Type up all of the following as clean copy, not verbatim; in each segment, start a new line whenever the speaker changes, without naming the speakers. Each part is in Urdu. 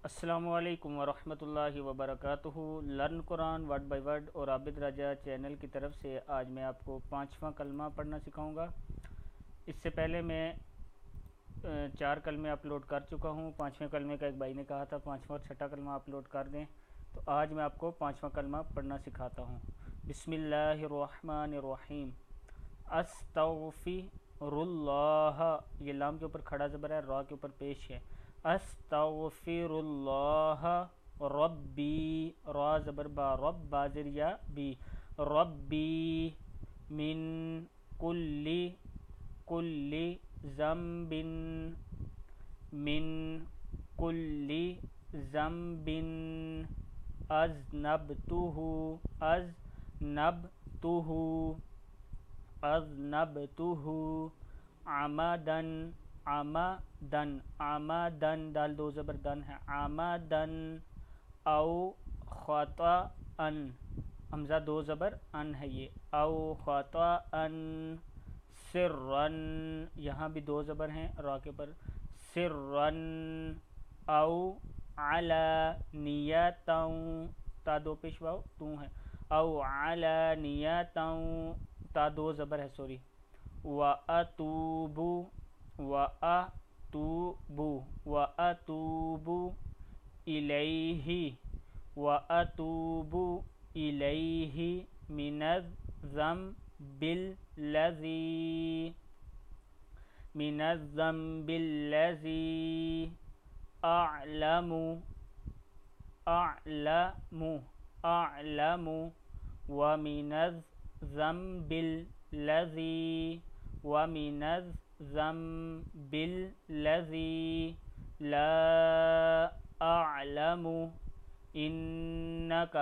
السلام علیکم ورحمۃ اللہ وبرکاتہ۔ Learn Quran word by word اور عابد راجہ چینل کی طرف سے آج میں آپ کو 5واں کلمہ پڑھنا سکھاؤں گا۔ اس سے پہلے میں 4 کلمے اپلوڈ کر چکا ہوں۔ 5ویں کلمے کا ایک بھائی نے کہا تھا 5واں اور 6واں کلمہ اپلوڈ کر دیں، تو آج میں آپ کو 5واں کلمہ پڑھنا سکھاتا ہوں۔ بسم اللہ الرحمن الرحیم۔ استغفر اللہ، یہ لام کے اوپر کھڑا زبر ہے، را کے اوپر پیش ہے۔ استغفر اللہ ربی، را زبر با، رب بازر یا بی، ربی من کل ذنب، من کل ذنب اذنبتہ عمدن، عمدن دال 2 زبر دن ہے، عمدن او خطأ، حمزہ 2 زبر ان ہے، یہ او خطأ سرًا، یہاں بھی 2 زبر ہیں را کے پر، سرًا او علانیۃً، تا 2 پیش واو تو ہے، او علانیۃً، تا 2 زبر ہے سوری، وَأَتُوبُ، وَأَتُوبُ إِلَيْهِ، وَأَتُوبُ إِلَيْهِ من الذنب الذي أعلم، ومن الذنب الذي لا أعلم، إنك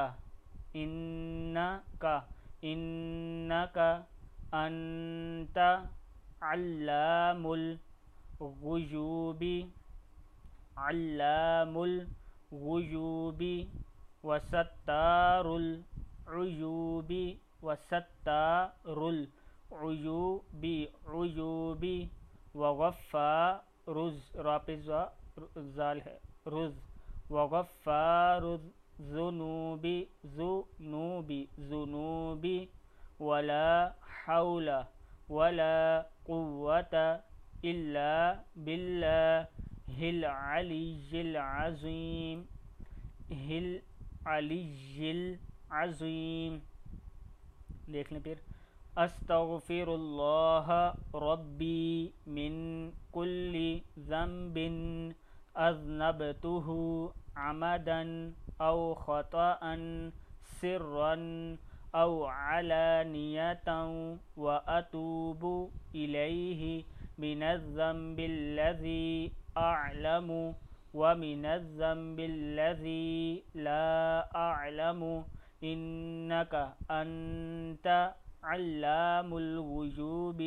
أنت علام الغيوب وستار العيوب وغفار، را پہ زال ہے، رز، وغفار الذنوب، ذنوب، ولا حول ولا قوة إلا بالله العلي العظيم، دیکھ لیں پھر، استغفر اللہ ربی من کل ذنب اذنبتہ عمدا او خطأ سرا او علانیۃ، واتوب الیہ من الذنب الذی اعلم ومن الذنب الذی لا اعلم، انک انت علام الغیوب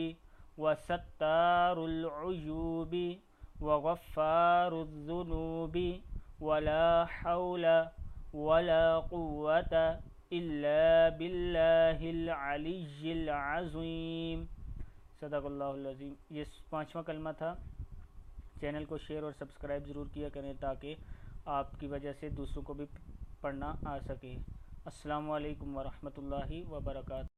وستار العیوب وغفار الذنوب ولا حول ولا قوة الا باللہ العلی العظیم، صدق اللہ العظیم۔ یہ 5واں کلمہ تھا۔ چینل کو شیئر اور سبسکرائب ضرور کیا کریں تاکہ آپ کی وجہ سے دوسروں کو بھی پڑھنا آ سکے۔ السلام علیکم ورحمۃ اللہ وبرکاتہ۔